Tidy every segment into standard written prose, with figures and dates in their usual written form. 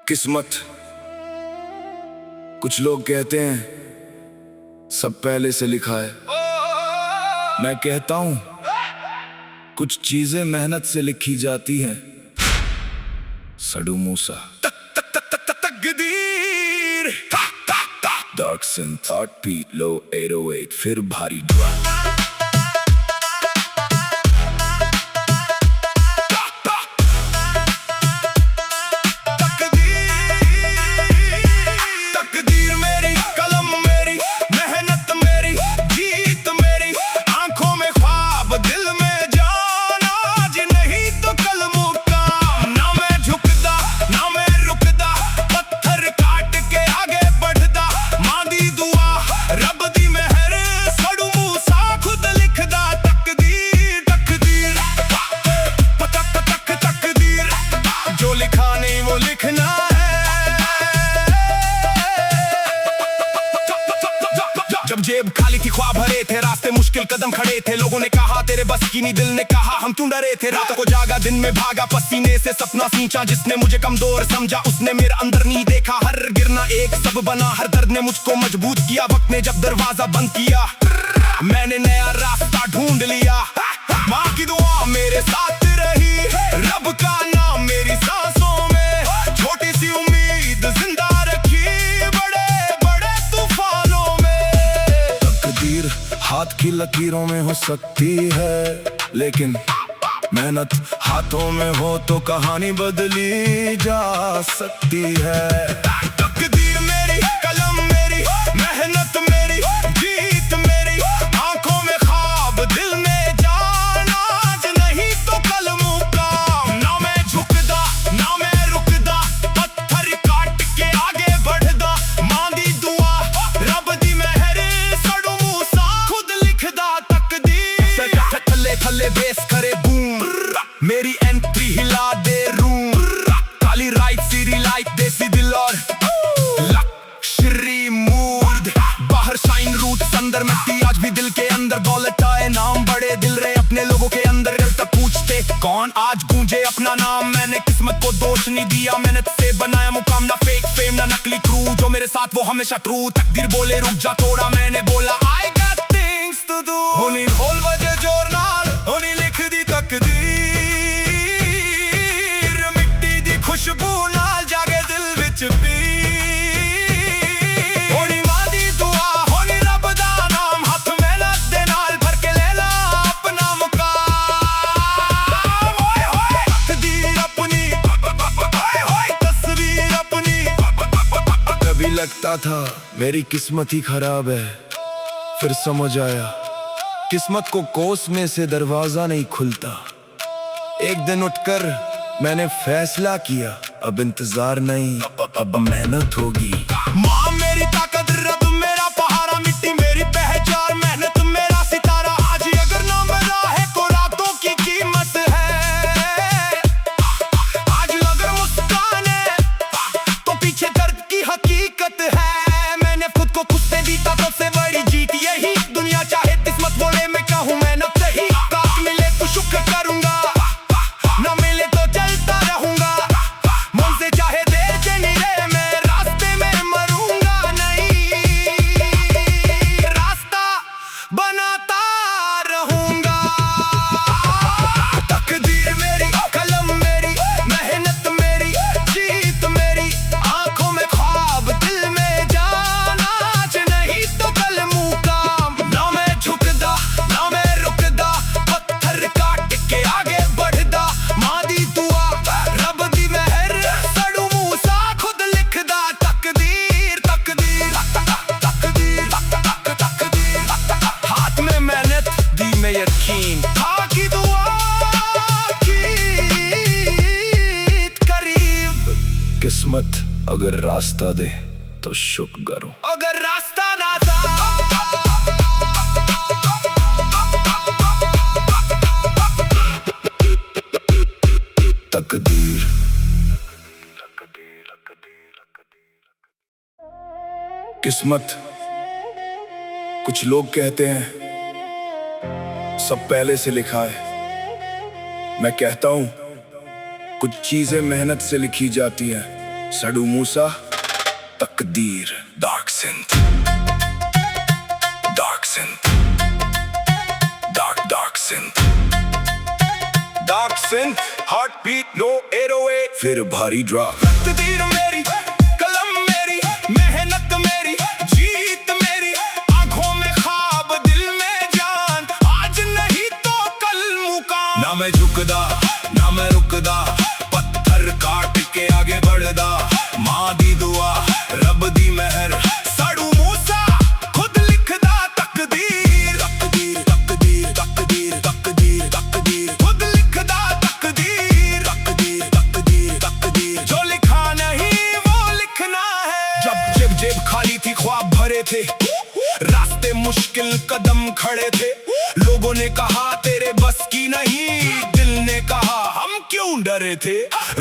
किस्मत। कुछ लोग कहते हैं सब पहले से लिखा है। मैं कहता हूं कुछ चीजें मेहनत से लिखी जाती हैं। सडू मूसा। तकदीर। डार्क सिंथ 8 फीट लो 808 फिर भारी ड्रम। जब जेब खाली थी ख्वाब भरे थे, रास्ते मुश्किल कदम खड़े थे। लोगों ने कहा तेरे बस की नहीं, दिल ने कहा हम क्यों डरे थे। रातों को जागा, दिन में भागा, पसीने से सपना सींचा। जिसने मुझे कमजोर समझा उसने मेरे अंदर नहीं देखा। हर गिरना एक सब बना, हर दर्द ने मुझको मजबूत किया। वक्त ने जब दरवाजा बंद किया, मैंने नया रास्ता ढूंढ लिया। माँ की दुआ मेरे साथ रही, रब का नाम मेरी सांसों में। छोटी सी उम्मीद जिंदा रखी बड़े बड़े तूफानों में। तकदीर हाथ की लकीरों में हो सकती है, लेकिन मेहनत हाथों में हो तो कहानी बदली जा सकती है। तकदीर मेरी, कलम मेरी, मेहनत मेरी, जीत मेरी। आंखों में ख्वाब, दिल में जान, आज नहीं तो कल मुकाम। ना मैं झुकदा, ना मैं रुकदा, पत्थर काट के आगे बढ़दा। मांदी दुआ, रब दी मेहर, सड़ू मूसा खुद लिखदा। तकदीर थल्ले थल्ले बेस करे बूम, मेरी एंट्री हिला दे रूम। काली राइट सीरी लाइट देसी दिल और लक्ष्री मूड। बाहर शाइन रूट अंदर मिट्टी, आज भी दिल के अंदर दौलत आए। नाम बड़े दिल रहे अपने लोगों के अंदर, दिल तक पूछते कौन आज गूंजे अपना नाम। मैंने किस्मत को दोष नहीं दिया, मेहनत से बनाया मुकाम। ना फेक फेम ना नकली क्रू, जो मेरे साथ वो हमेशा ट्रू। तकदीर बोले रुक जा थोड़ा, मैंने बोला I got things to do। होनी खोल वजह जोर नाल, होनी लिख दी तकदीर। मिट्टी दी खुशबू नाल जागे दिल विच पीर। होनी मादी दुआ, होनी रब दा नाम। हाथ मेहनत दे नाल भर के ले ला अपना मुकाम। ओए होए तकदीर अपनी, ओए होए तस्वीर अपनी। कभी लगता था मेरी किस्मत ही खराब है, फिर समझ आया किस्मत को कोसने से दरवाजा नहीं खुलता। एक दिन उठकर मैंने फैसला किया, अब इंतजार नहीं अब मेहनत होगी। माँ मेरी ताकत, रब मेरा पहारा। मिट्टी मेरी पहचान, मेहनत मेरा सितारा। आज अगर ना मिला है को रातों की कीमत है। आज अगर मुस्कान है तो पीछे दर्द की हकीकत है। मैंने खुद को खुद से जीता, सबसे बड़ी जीत यही। दुनिया चाहे किस्मत बोले मैं कहूँ मेहनत सही। काश मिले तो शुक्र करूंगा, ना मिले तो चलता रहूंगा। मन से चाहे देर से नहीं रहे, मैं रास्ते में मरूंगा नहीं। रास्ता बनाता रहूंगा। तकदीर मेरी, कलम मेरी, मेहनत मेरी, जीत मेरी। आंखों में ख्वाब, दिल में जान, आज नहीं तो कल मुकाम। ना मैं झुकदा, ना मैं रुकदा, पत्थर काट के आगे बढ़दा। मादी दुआ, रब दी मेहर, सड़ू मूसा खुद लिखदा। तकदीर तकदीर तकदीर तकदीर। हाथ में मेहनत, दी में यकीन। हाँ की दुआ की करीब। किस्मत अगर रास्ता दे तो शुक्र करो, अगर रास्ता ना था। तकदीर। किस्मत। कुछ लोग कहते हैं सब पहले से लिखा है। मैं कहता हूं कुछ चीजें मेहनत से लिखी जाती हैं। सडू मूसा तकदीर dark synth heart beat low 808 फिर भारी ड्रॉप तकदीर मेरी कलम मेरी मेहनत मेरी जीत मेरी आंखों में ख्वाब दिल में जान आज नहीं तो कल मुकाम ना मैं झुकदा ना मैं रुकदा पत्थर काट के आगे बढ़दा मां दी दुआ रब दी मेहर सडू मूसा खुद लिखदा तकदीर तकदीर तकदीर तकदीर तकदीर तकदीर खुद लिखदा तकदीर तकदीर तकदीर तकदीर जो लिखा नहीं वो लिखना है जब जेब खाली थी ख्वाब भरे थे रास्ते मुश्किल कदम खड़े थे लोगों ने कहा तेरे बस की नहीं दिल ने कहा हम क्यों डरे थे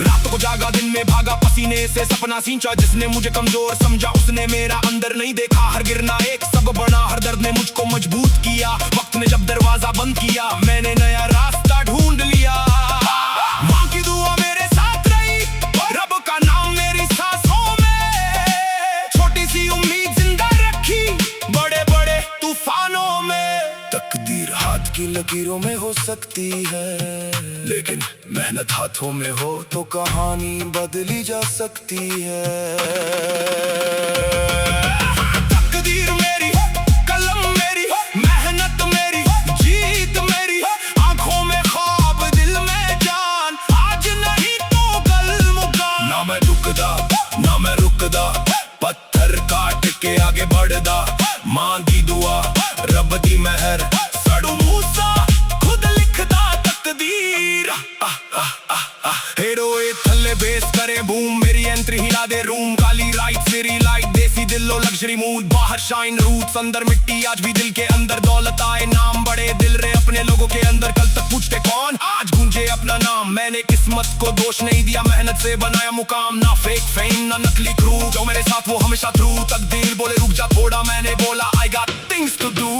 रात को जागा दिन में भागा पसीने से सपना सींचा जिसने मुझे कमजोर समझा उसने मेरा अंदर नहीं देखा हर गिरना एक सब बना हर दर्द ने मुझको मजबूत किया वक्त ने जब दरवाजा बंद किया मैंने नया रास्ता ढूंढ लिया माँ की दुआ मेरे साथ रही रब का नाम मेरी सांसों में छोटी सी उम्मीद जिंदा रखी बड़े बड़े तूफानों में तकदीर हाथ की लकीरों में हो सकती है लेकिन मेहनत हाथों में हो तो कहानी बदली जा सकती है तकदीर मेरी कलम मेरी मेहनत मेरी जीत मेरी आंखों में ख्वाब दिल में जान आज नहीं तो कल मुकाम ना मैं झुकदा ना मैं रुकदा पत्थर काट के आगे बढ़दा मां दी दुआ रब दी मेहर सडू मूसा खुद लिखदा तकदीर हेरोए थल्ले बेस करे बूम मेरी एंट्री हिला दे रूम काली राइट सिरी लाइट देसी दिलो लग्जरी मूड बाहर शाइन रूट्स अंदर मिट्टी आज भी दिल के अंदर दौलत आए नाम बड़े दिल रे अपने लोगों के अंदर कल तक पूछते कौन आज गूंजे अपना नाम मैंने किस्मत को दोष नहीं दिया मेहनत से बनाया मुकाम ना फेक फेम ना नकली क्रू जो मेरे साथ वो हमेशा ट्रू तकदीर बोले रुक जा थोड़ा मैंने बोला I got things to do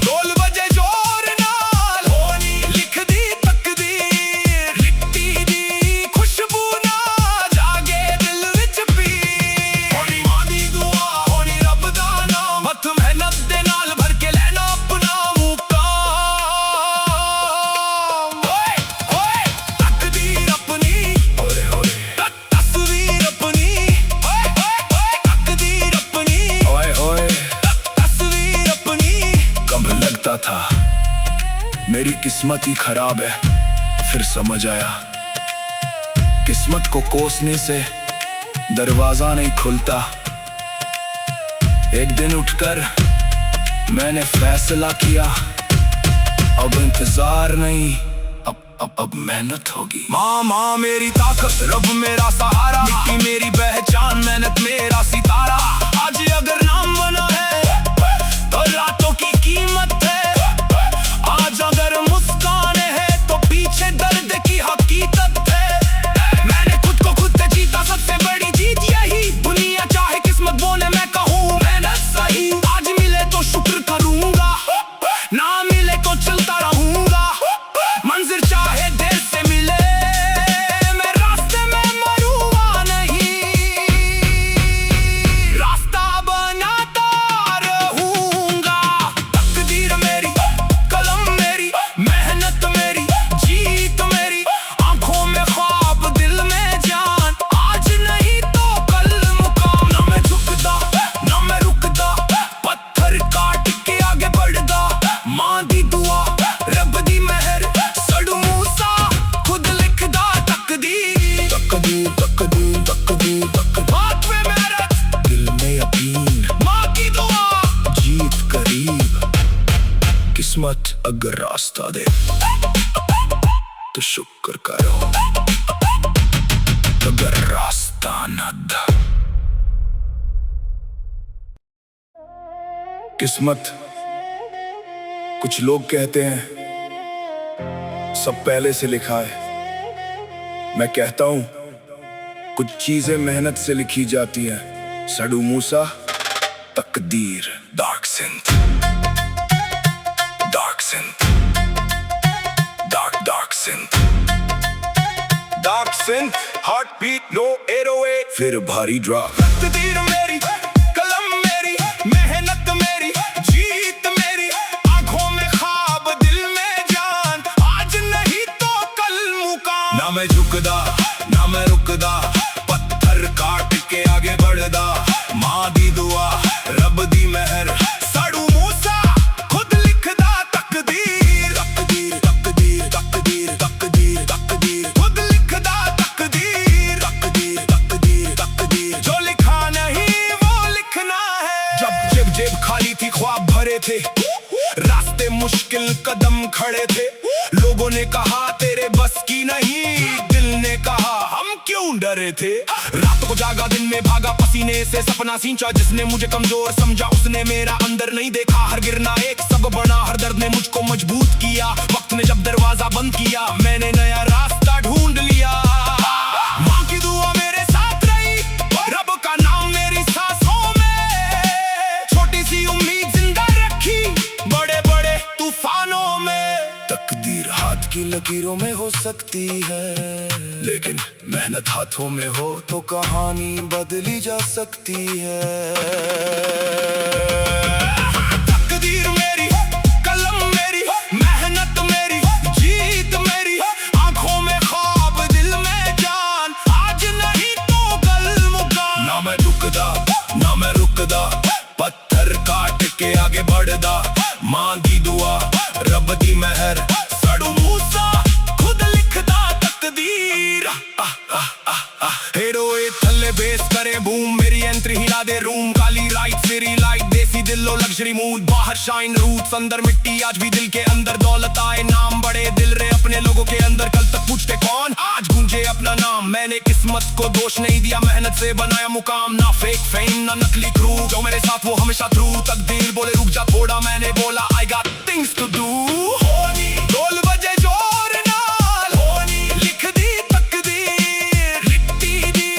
ढोल बजे जोर नाल लिख दी तकदीर लिखती दी खुशबू ना जागे दिल विच पी होनी मां दी दुआ होनी रब दा नाम हथ मेहनत दे नाल भर के लेना अपना मुकाम ओए ओए तकदीर अपनी ओए ओए तस्वीर अपनी ओए ओए तकदीर अपनी ओए ओए तस्वीर अपनी कब लगता था मेरी किस्मत ही खराब है फिर समझ आया किस्मत को कोसने से दरवाजा नहीं खुलता एक दिन उठकर मैंने फैसला किया अब इंतजार नहीं अब मेहनत होगी माँ मेरी ताकत रब मेरा सहारा मिट्टी मेरी पहचान मेहनत मेरा सितारा आज अगर नाम बना है तो रातों की कीमत है आज अगर मुस्कान है तो पीछे दर्द की हकीकत है मैंने खुद को खुद से जीता सबसे बड़ी जीत यही दुनिया चाहे किस्मत बोले मैं कहूँ मेहनत सही आज मिले तो शुक्र करूंगा ना मिले तो चलता रहूंगा मंजिल चाहे देर से मिले मैं रास्ते में मरूंगा नहीं रास्ता बनाता रहूंगा तकदीर मेरी कलम मेरी मेहनत मेरी जीत मेरी आंखों में ख्वाब दिल में जान आज नहीं तो कल मुकाम ना मैं झुकदा ना मैं रुकदा पत्थर काट के आगे बढ़दा मां दी दुआ रब दी मेहर सडू मूसा खुद लिखदा तकदीर तकदीर तकदीर तकदीर तकदीर हाथ में मेहनत दिल में यकीन मां की दुआ जीत करीब किस्मत अगर रास्ता दे तो शुक्र करो अगर रास्ता न दे किस्मत कुछ लोग कहते हैं सब पहले से लिखा है मैं कहता हूं कुछ चीजें मेहनत से लिखी जाती हैं सडू मूसा तकदीर dark synth dark synth heart beat low 808 फिर भारी ड्रॉप। तकदीर मेरी, कलम मेरी, मेहनत मेरी, जीत मेरी, आंखों में ख्वाब दिल में जान, आज नहीं तो कल मुकाम। ना मैं झुकदा ना मैं रुकदा, पत्थर काट के आगे बढ़दा, माँ दी दुआ रब दी मेहर, साडू मूसा खुद लिखदा तकदीर। तकदीर तकदीर तकदीर तकदीर तकदीर खुद लिखदा तकदीर। तकदीर तकदीर तकदीर जो लिखा नहीं वो लिखना है। जब जेब खाली थी ख्वाब भरे थे, रास्ते मुश्किल कदम खड़े थे, लोगों ने कहा तेरे बस की नहीं, दिल ने कहा हम क्यों डरे थे। रात को जागा दिन में भागा, पसीने से सपना सींचा, जिसने मुझे कमजोर समझा उसने मेरा अंदर नहीं देखा। हर गिरना एक सब बना, हर दर्द ने मुझको मजबूत किया। वक्त ने जब दरवाजा बंद किया, मैंने नया रास्ता ढूंढ लिया। माँ की दुआ मेरे साथ रही, रब का नाम मेरी सांसों में, छोटी सी उम्मीद जिंदा रखी बड़े बड़े तूफानों में। तकदीर हाथ की लकीरों में हो सकती है, लेकिन मेहनत हाथों में हो तो कहानी बदली जा सकती है। तकदीर मेरी, कलम मेरी, मेहनत मेरी, जीत मेरी, आंखों में ख्वाब दिल में जान, आज नहीं तो कल मुकाम। ना मैं झुकदा ना मैं रुकदा, पत्थर काट के आगे बढ़दा, माँ दी दुआ रब दी मेहर, साडू मूसा खुद लिखदा तकदीर। हेरोए थल्ले बेस करे बूम, मेरी एंट्री हिला दे रूम, काली राइट मेरी लाइट, देसी दिलो लग्जरी मूड, बाहर शाइन रूट्स अंदर मिट्टी, आज भी दिल के अंदर दौलत आए, नाम बड़े दिल रे अपने लोगों के अंदर, कल तक पूछते कौन आज गूंजे अपना नाम। मैंने किस्मत को दोष नहीं दिया, मेहनत से बनाया मुकाम, ना फेक फेम ना नकली क्रू, जो मेरे साथ वो हमेशा ट्रू। तकदीर बोले रुक जा थोड़ा, मैंने बोला I got things to do. ढोल बजे जोर नाल, लिख दी तकदीर, लिखती दी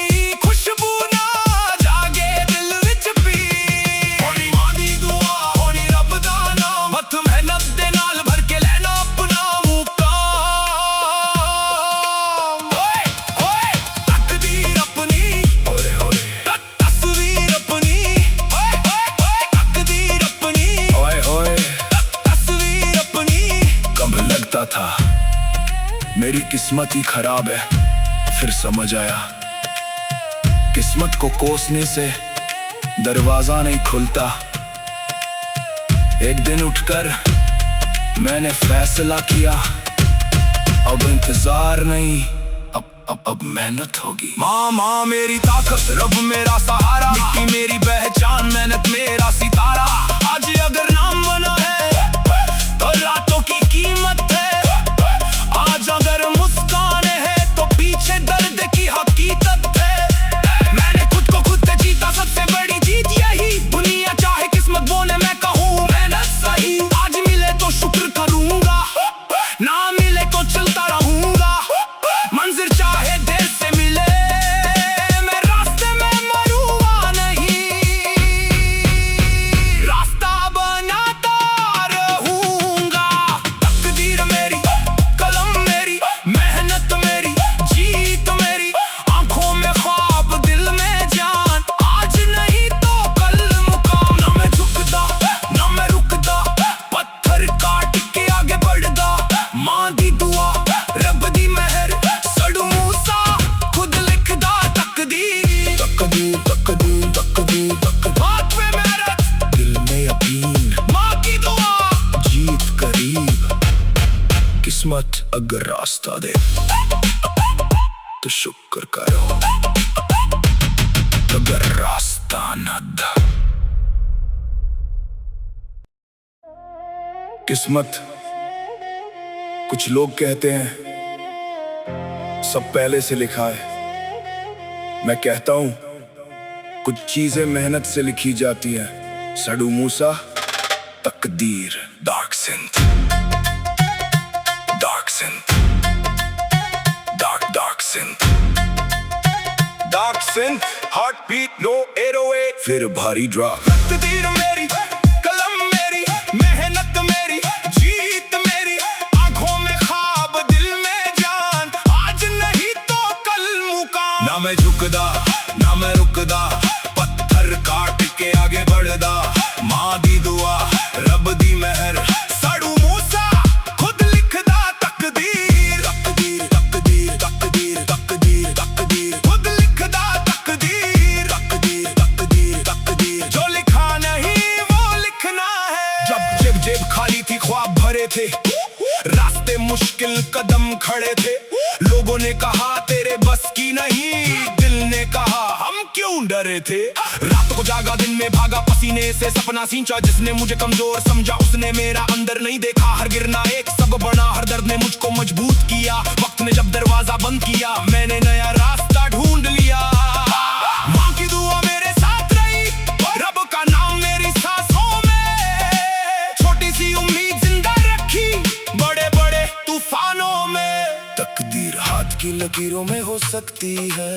खुशबू ना जागे दिल विच पीर। होनी मां दी दुआ होनी रब दा नाम, हथ मेहनत दे नाल भर के लेना अपना मुकाम। ओए ओए तकदीर अपनी, ओए ओए तस्वीर अपनी, ओए ओए तकदीर अपनी, ओए ओए तस्वीर अपनी। कब लगता था मेरी किस्मत ही खराब है, फिर समझ आया किस्मत को कोसने से दरवाजा नहीं खुलता। एक दिन उठकर मैंने फैसला किया, अब इंतजार नहीं अब मेहनत होगी। माँ मेरी ताकत, रब मेरा सहारा, मिट्टी मेरी पहचान, मेहनत मेरा सितारा। आज अगर नाम बना है तो रातों की कीमत है, आज अगर मुस्कान है तो पीछे दर्द की हकीकत है। मैंने खुद को खुद से जीता, सबसे बड़ी जीत यही, दुनिया चाहे किस्मत बोले मैं कहूँ मेहनत सही। आज मिले तो शुक्र करूंगा, ना मिले तो चलता रहूंगा, मंजिल चाहे देर से मिले, मैं रास्ते में मरूंगा नहीं, रास्ता बनाता रहूंगा। तकदीर मेरी, कलम मेरी, मेहनत मेरी, जीत मेरी, आंखों में ख्वाब दिल में जान, आज नहीं तो कल मुकाम। ना मैं झुकदा ना मैं रुकदा, पत्थर काट के आगे बढ़दा, माँ दी दुआ रब दी मेहर, साडू मूसा खुद लिखदा तकदीर। तकदीर तकदीर तकदीर तकदीर हाथ में मेहनत, दिल में यकीन, माँ की दुआ जीत करीब। किस्मत अगर रास्ता दे तो शुक्र करो, अगर रास्ता न दे। किस्मत कुछ लोग कहते हैं सब पहले से लिखा है, मैं कहता हूं कुछ चीजें मेहनत से लिखी जाती हैं। साडू मूसा तकदीर। Dark synth, dark synth, dark synth, dark synth, heart beat low 808 फिर भारी ड्रॉप। तकदीर मेरी, कलम मेरी, मेहनत मेरी, जीत मेरी, आंखों में ख्वाब दिल में जान, आज नहीं तो कल मुकाम। ना मैं झुकदा ना मैं रुकदा, पत्थर काट के आगे बढ़दा। मां दी दुआ रब दी मेहर, साडू मूसा खुद लिखदा तकदीर। तकदीर तकदीर तकदीर तकदीर तकदीर, खुद लिखदा तकदीर। तकदीर तकदीर तकदीर, जो लिखा नहीं वो लिखना है। जब जेब जेब खाली थी ख्वाब भरे थे, रास्ते मुश्किल कदम खड़े थे। लोगों ने कहा तेरे बस की नहीं, दिल ने कहा हम क्यों डरे थे। रात को जागा दिन में भागा, पसीने से सपना सींचा। जिसने मुझे कमजोर समझा उसने मेरा अंदर नहीं देखा। हर गिरना एक सबक बना, हर दर्द ने मुझको मजबूत किया। वक्त ने जब दरवाजा बंद किया, मैंने नया रास्ता ढूंढ लिया। माँ की दुआ मेरे साथ रही, रब का नाम मेरी सांसों में। छोटी सी उम्मीद जिंदा रखी बड़े बड़े तूफानों में। तकदीर हाथ की लकीरों में हो सकती है,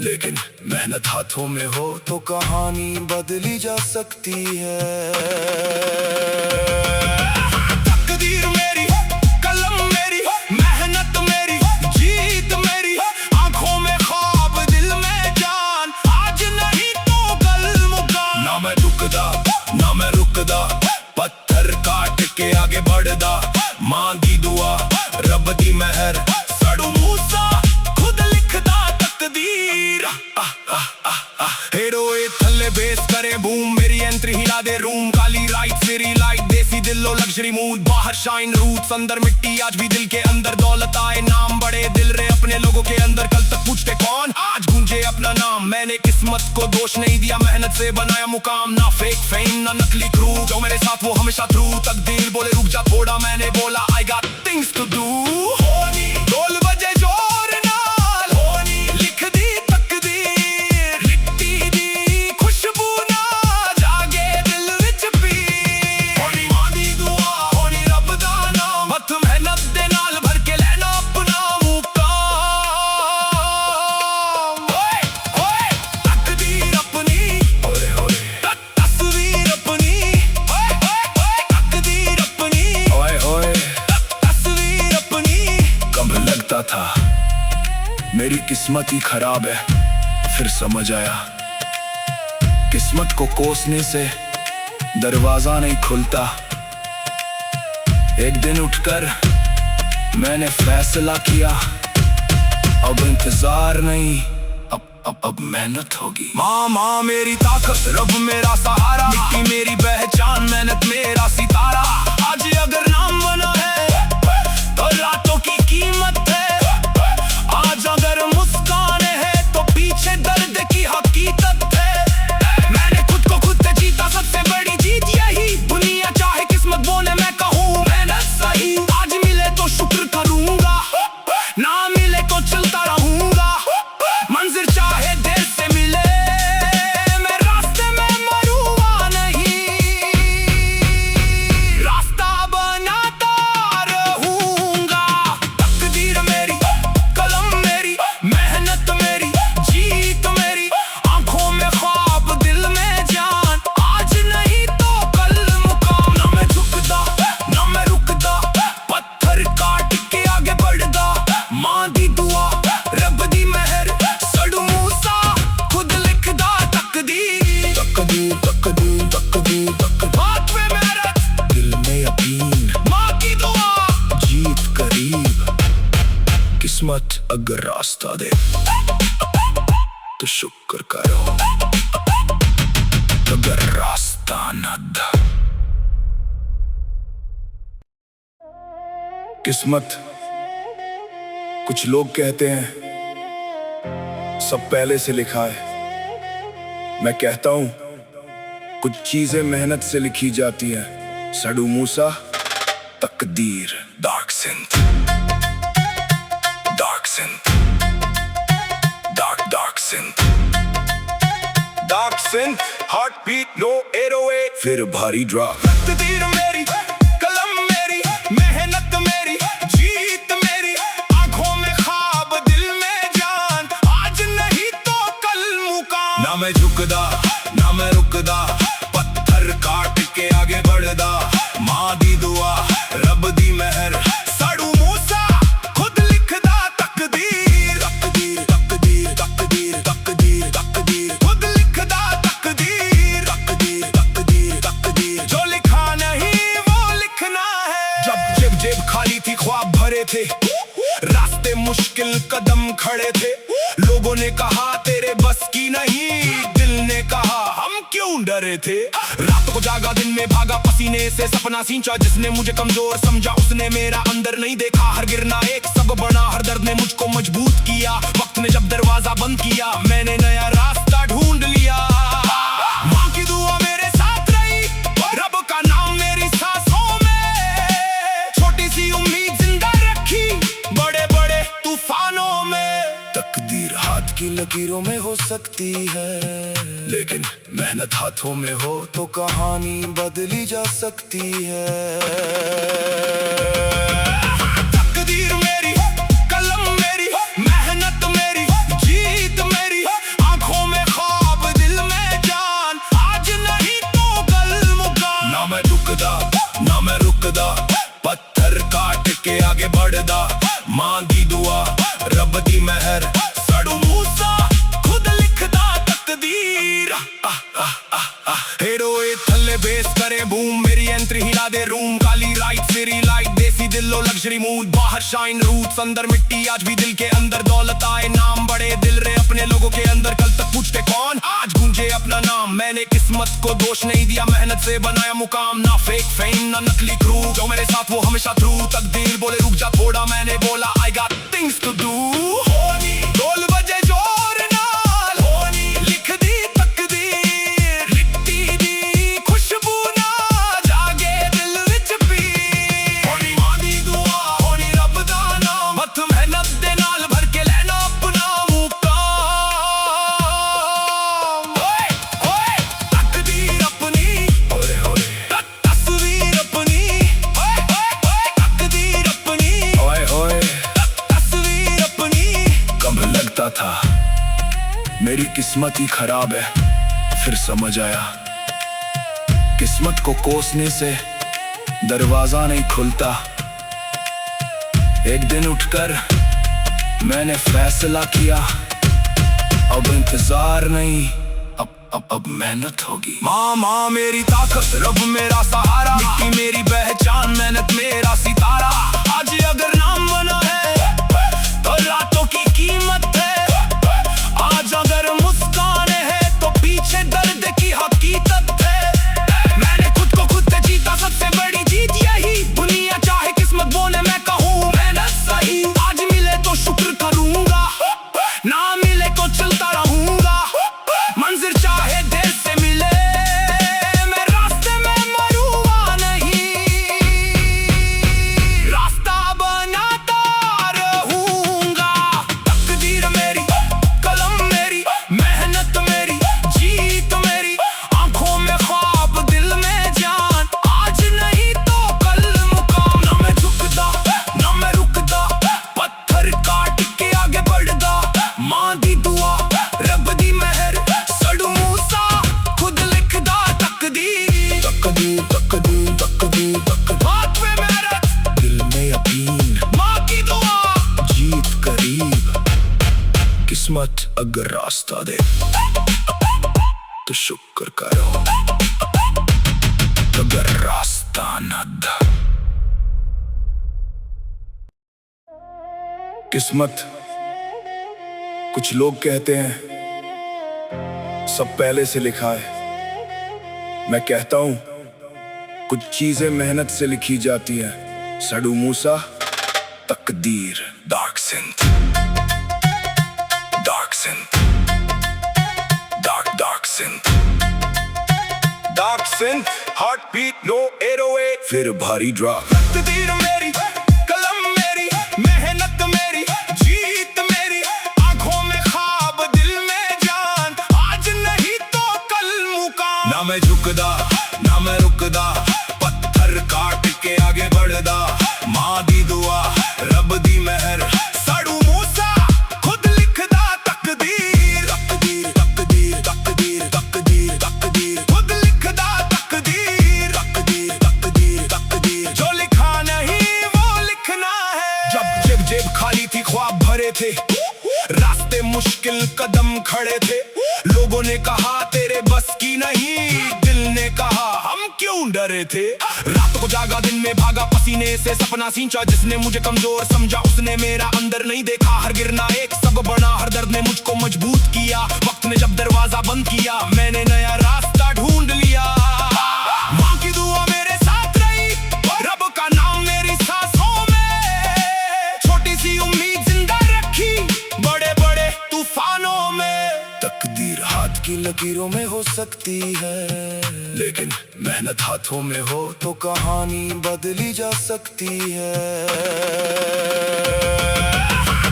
लेकिन मेहनत हाथों में हो तो कहानी बदली जा सकती है। तकदीर मेरी, कलम मेरी, मेहनत मेरी, जीत मेरी। आंखों में ख्वाब दिल में जान, आज नहीं तो कल मुकाम। ना मैं रुकदा ना मैं रुकदा, पत्थर काट के आगे बढ़दा। मां दी दुआ रब दी मेहर, साडू मूसा खुद लिखदा तकदीर। हेरोए थल्ले बेस करे बूम, मेरी एंट्री हिला दे रूम। काली राइट सिरी लाइट, देसी दिलो लग्जरी मूड। बाहर शाइन रूट्स अंदर मिट्टी, आज भी दिल के अंदर दौलत आए। नाम बड़े दिल रे अपने लोगों के अंदर, कल तक पूछते कौन, आज गूंजे अपना नाम। मैंने किस्मत को दोष नहीं दिया, मेहनत से बनाया मुकाम। ना फेक फेम ना नकली क्रू, जो मेरे साथ वो हमेशा थ्रू। तकदीर बोले रुक जा थोड़ा, मैंने बोला I got things to do। ढोल बजे जोर नाल, लिख दी तकदीर। लिट्टी दी खुशबू ना जागे दिल विच पीर। होनी मां दी दुआ होनी रब दा नाम, हथ मेहनत दे नाल भर के लेना अपना मुकाम। ओए ओए तकदीर अपनी, ओए ओए तस्वीर अपनी। ओए ओए तकदीर अपनी, ओए ओए तस्वीर अपनी। कब लगता था मेरी किस्मत ही खराब है, फिर समझ आया किस्मत को कोसने से दरवाजा नहीं खुलता। एक दिन उठकर मैंने फैसला किया, अब इंतजार नहीं अब मेहनत होगी। माँ मेरी ताकत, रब मेरा सहारा। मिट्टी मेरी पहचान, मेहनत मेरा सितारा। आज अगर नाम बना है तो रातों की कीमत है। आज अगर मुस्कान है तो पीछे दर्द की हकीकत है। मैंने खुद को खुद से जीता, सबसे बड़ी जीत यही। दुनिया चाहे किस्मत बोले, मैं कहूँ मेहनत सही। आज मिले तो शुक्र करूंगा, ना मिले तो चलता रहूंगा। मंजिल चाहे देर से मिले, मैं रास्ते में मरूंगा नहीं। रास्ता बनाता रहूंगा। तकदीर मेरी, कलम मेरी, मेहनत मेरी, जीत मेरी। आंखों में ख्वाब दिल में जान, आज नहीं तो कल मुकाम। ना मैं झुकदा ना मैं रुकदा, पत्थर काट के आगे बढ़दा। मां दी दुआ रब दी मेहर, साडू मूसा खुद लिखदा तकदीर। तकदीर तकदीर तकदीर तकदीर, हाथ में मेहनत दिल में यकीन। मां की दुआ जीत करीब। किस्मत अगर रास्ता दे तो शुक्र करो, अगर रास्ता न दे। किस्मत, कुछ लोग कहते हैं सब पहले से लिखा है। मैं कहता हूं कुछ चीजें मेहनत से लिखी जाती हैं। साडू मूसा तकदीर। Dark synth, dark synth, dark synth, dark synth. Heart beat no 808, फिर भारी ड्रॉप। तकदीर मेरी, कलम मेरी, मेहनत मेरी, जीत मेरी। आंखों में ख्वाब दिल में जान, आज नहीं तो कल मुकाम। ना मैं झुकदा ना मैं रुकदा, पत्थर काट के आगे बढ़दा। मां दी दुआ रब दी मेहर, साडू मूसा खुद लिखदा तकदीर। तकदीर तकदीर तकदीर। थे। लोगों ने कहा तेरे बस की नहीं, दिल ने कहा हम क्यों डरे थे। रात को जागा दिन में भागा, पसीने से सपना सींचा, जिसने मुझे कमजोर समझा उसने मेरा अंदर नहीं देखा। हर गिरना एक सब बना, हर दर्द ने मुझको मजबूत किया। वक्त ने जब दरवाजा बंद किया, मैंने नया रास्ता ढूंढ लिया। माँ की दुआ मेरे साथ रही, रब का नाम मेरी सांसों में। छोटी सी उम्मीद जिंदा रखी बड़े बड़े तूफानों में। तकदीर हाथ की लकीरों में हो सकती है, लेकिन मेहनत हाथों में हो तो कहानी बदली जा सकती है। तकदीर मेरी, कलम मेरी, मेहनत मेरी, जीत मेरी, आंखों में ख्वाब दिल में जान, आज नहीं तो कल मुकाम। ना मैं रुकदा ना मैं रुकदा, पत्थर काट के आगे बढ़दा। मां दी दुआ रब दी मेहर, सड़ू मूसा खुद लिखदा तकदीर। हेरोए थल्ले बेस करे बूम, मेरी एंट्री हिला दे रूम। काली राइट सिरी लाइट, देसी दिलो लग्जरी मूड। बाहर शाइन रूट्स अंदर मिट्टी, आज भी दिल के अंदर दौलत आए। नाम बड़े दिल रे अपने लोगों के अंदर, कल तक पूछते कौन, आज गूंजे अपना नाम। मैंने किस्मत को दोष नहीं दिया, मेहनत से बनाया मुकाम। ना फेक फेम ना नकली क्रू, जो मेरे साथ वो हमेशा ट्रू। तकदीर बोले रुक जा थोड़ा, मैंने बोला I got things to do। ढोल बजे जोर नाल, लिख दी तकदीर। लिट्टी दी खुशबू ना जागे दिल विच पीर। होनी मां दी दुआ, होनी रब दा नाम, हथ मेहनत दे नाल भर के लेना अपना मुकाम। ओए ओए तकदीर अपनी, ओए ओए तस्वीर अपनी। ओए ओए तकदीर अपनी, ओए ओए तस्वीर अपनी। कब लगता था मेरी किस्मत ही खराब है, फिर समझ आया किस्मत को कोसने से दरवाजा नहीं खुलता। एक दिन उठकर मैंने फैसला किया, अब इंतजार नहीं, अब मेहनत होगी। माँ मेरी ताकत, रब मेरा सहारा, मिट्टी मेरी पहचान, मेहनत मेरा सितारा। आज अगर नाम बना है तो रातों की कीमत है। आज अगर मुस्कान है तो पीछे दर्द की हकीकत है। मैंने खुद को खुद से जीता, सबसे बड़ी जीत यही। दुनिया चाहे किस्मत बोले मैं कहूँ मेहनत सही। आज मिले तो शुक्र करूंगा, ना मिले तो चलता रहूंगा। मंजिल चाहे देर से मिले, मैं रास्ते में मरूंगा नहीं, रास्ता बनाता रहूंगा। तकदीर मेरी, कलम मेरी, मेहनत मेरी, जीत मेरी, आंखों में ख्वाब दिल में जान, आज नहीं तो कल मुकाम। ना मैं झुकदा ना मैं रुकदा, पत्थर काट के आगे बढ़दा। मां दी दुआ रब दी मेहर, सड़ू मूसा खुद लिखदा तकदीर। तकदीर तकदीर तकदीर तकदीर, हाथ में मेहनत दिल में यकीन। मां की दुआ जीत करीब, किस्मत अगर रास्ता दे तो शुक्र करो, अगर रास्ता न दे। किस्मत, कुछ लोग कहते हैं सब पहले से लिखा है। मैं कहता हूं कुछ चीजें मेहनत से लिखी जाती हैं। सड़ू मूसा तकदीर, dark synth, dark synth, dark synth, dark synth, heart beat no 808, फिर भारी ड्रॉप। तकदीर मेरी, कलम मेरी, मेहनत मेरी, जीत मेरी, आंखों में ख्वाब दिल में जान, आज नहीं तो कल मुकाम। ना मैं झुकदा ना मैं रुकदा, पत्थर काट के आगे बढ़दा। मां दी दुआ रब दी मेहर, सड़ू मूसा खुद लिखदा तकदीर। तकदीर तकदीर तकदीर तकदीर तकदीर, खुद लिखदा तकदीर। तकदीर तकदीर तकदीर, जो लिखा नहीं वो लिखना है। जब जेब खाली थी ख्वाब भरे थे, रास्ते मुश्किल कदम खड़े थे। लोगों ने कहा तेरे बस की नहीं, दिल ने कहा हम क्यों डरे थे। रात को जागा दिन में भागा, पसीने से सपना सींचा। जिसने मुझे कमजोर समझा उसने मेरा अंदर नहीं देखा। हर गिरना एक सबक बना, हर दर्द ने मुझको मजबूत किया। वक्त ने जब दरवाजा बंद किया, मैंने नया रास्ता ढूंढ लिया। माँ की दुआ मेरे साथ रही, रब का नाम मेरी सांसों में। छोटी सी उम्मीद जिंदा रखी बड़े बड़े तूफानों में। तकदीर हाथ की लकीरों में हो सकती है, लेकिन मेहनत हाथों में हो तो कहानी बदली जा सकती है।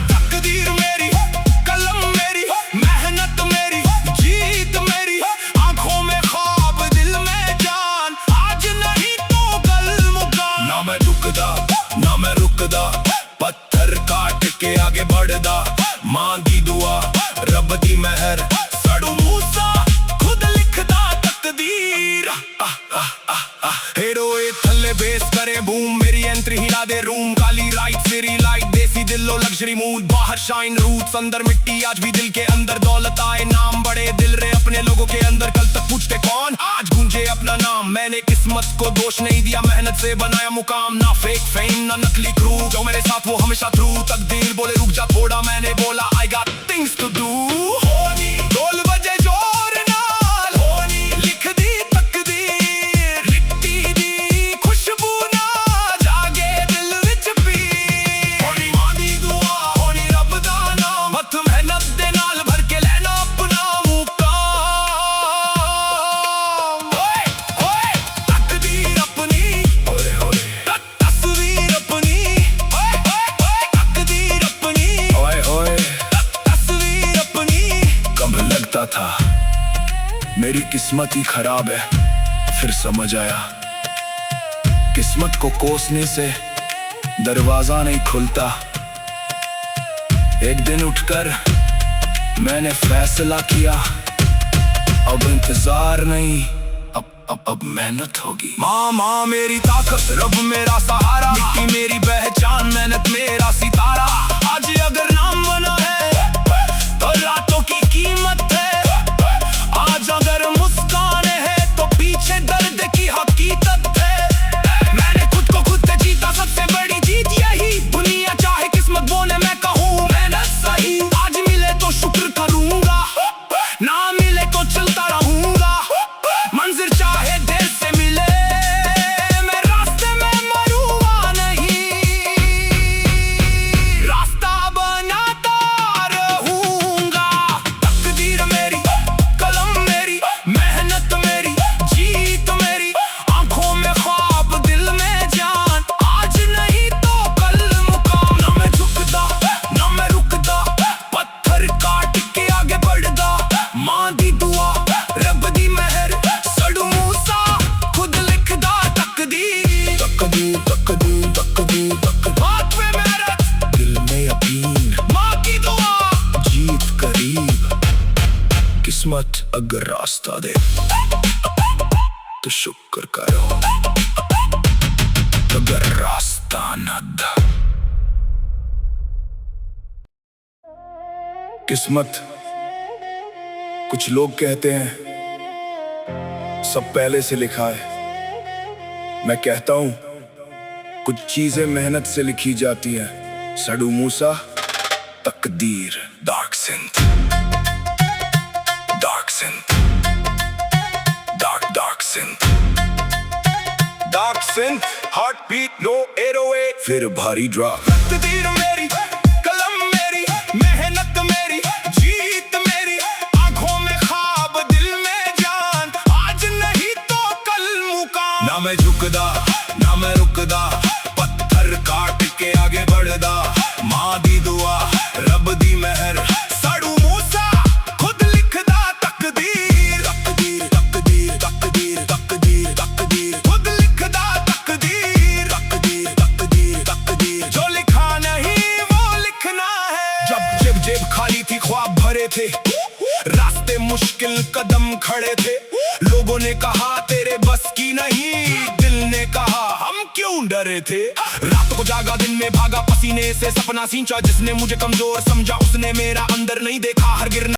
तकदीर मेरी, कलम मेरी, मेहनत मेरी, जीत मेरी। आंखों में ख्वाब, दिल में जान, आज नहीं तो कल मुकाम। ना मैं रुकदा, ना मैं रुकदा, पत्थर काट के आगे बढ़दा। माँ दी दुआ, रब दी मेहर, सड़ू मूसा खुद लिखदा तकदीर। हेरोए थल्ले बेस करे बूम, मेरी एंट्री हिला दे रूम। काली राइट मेरी लाइट, देसी दिलो लग्जरी मूड। बाहर शाइन रूट्स, अंदर मिट्टी, आज भी दिल के अंदर दौलत आए। नाम बड़े दिल रे अपने लोगों के अंदर, कल तक पूछते कौन, आज गूंजे अपना नाम। मैंने किस्मत को दोष नहीं दिया, मेहनत से बनाया मुकाम। ना फेक फेम ना नकली क्रू, जो मेरे साथ वो हमेशा ट्रू। तकदीर बोले रुक जा थोड़ा, मैंने बोला I got things to do। ढोल बजे जोर नाल, लिख दी तकदीर। लिखती दी खुशबू ना जागे दिल विच पीर। होनी मां दी दुआ, होनी रब दा नाम। हथ मेहनत दे नाल भर के लेना अपना मुकाम। ओए ओए तकदीर अपनी, ओए ओए तस्वीर अपनी। ओए ओए तकदीर अपनी, ओए ओए तस्वीर अपनी। कब लगता था मेरी किस्मत ही खराब है, फिर समझ आया किस्मत को कोसने से दरवाजा नहीं खुलता। एक दिन उठकर मैंने फैसला किया, अब इंतजार नहीं, अब मेहनत होगी। माँ मेरी ताकत, रब मेरा सहारा। मिट्टी मेरी पहचान, मेहनत मेरा सितारा। आज अगर नाम बना है तो रातों की कीमत है। आज अगर मुस्कान है तो पीछे दर्द की हकीकत है। मैंने खुद को खुद से जीता, सबसे बड़ी जीत यही। दुनिया चाहे किस्मत बोले, मैं कहूँ मेहनत सही। आज मिले तो शुक्र करूंगा, ना मिले तो चलता रहूंगा। मंजिल चाहे देर से मिले, मैं रास्ते में मरूंगा नहीं। रास्ता बनाता रहूंगा। तकदीर मेरी, कलम मेरी, मेहनत मेरी, जीत मेरी। आंखों में ख्वाब, दिल में जान, आज नहीं तो कल मुकाम। ना मैं झुकदा, ना मैं रुकदा, पत्थर काट के आगे बढ़दा। माँ दी दुआ, रब दी मेहर, सड़ू मूसा खुद लिखदा तकदीर। तकदीर तकदीर तकदीर तकदीर। हाथ में मेहनत, दिल में यकीन। माँ की दुआ, जीत करीब। किस्मत अगर रास्ता दे तो शुक्र करो, अगर रास्ता न दे। किस्मत, कुछ लोग कहते हैं सब पहले से लिखा है। मैं कहता हूं कुछ चीजें मेहनत से लिखी जाती हैं। सड़ू मूसा, तकदीर, dark synth, dark synth, dark synth, dark synth. Heart beat no 808, फिर भारी ड्रॉप। तकदीर मेरी, कलम मेरी, मेहनत मेरी, जीत मेरी। आंखों में ख्वाब, दिल में जान, आज नहीं तो कल मुकाम। ना मैं झुकदा, ना मैं रुकदा, पत्थर काट के आगे बढ़दा। माँ दी दुआ, रब दी मेहर, सड़ू मूसा खुद लिखदा तकदीर। तकदीर तकदीर तकदीर तकदीर तकदीर, खुद लिखदा तकदीर। तकदीर तकदीर तकदीर, जो लिखा नहीं वो लिखना है। जब जेब खाली थी ख्वाब भरे थे, रास्ते मुश्किल कदम खड़े थे, लोगों ने कहा तेरे बस की नहीं, दिल ने कहा हम क्यों डरे थे। रात को जागा दिन में भागा, पसीने से सपना सींचा, जिसने मुझे कमजोर समझा उसने मेरा अंदर नहीं देखा। हर गिरना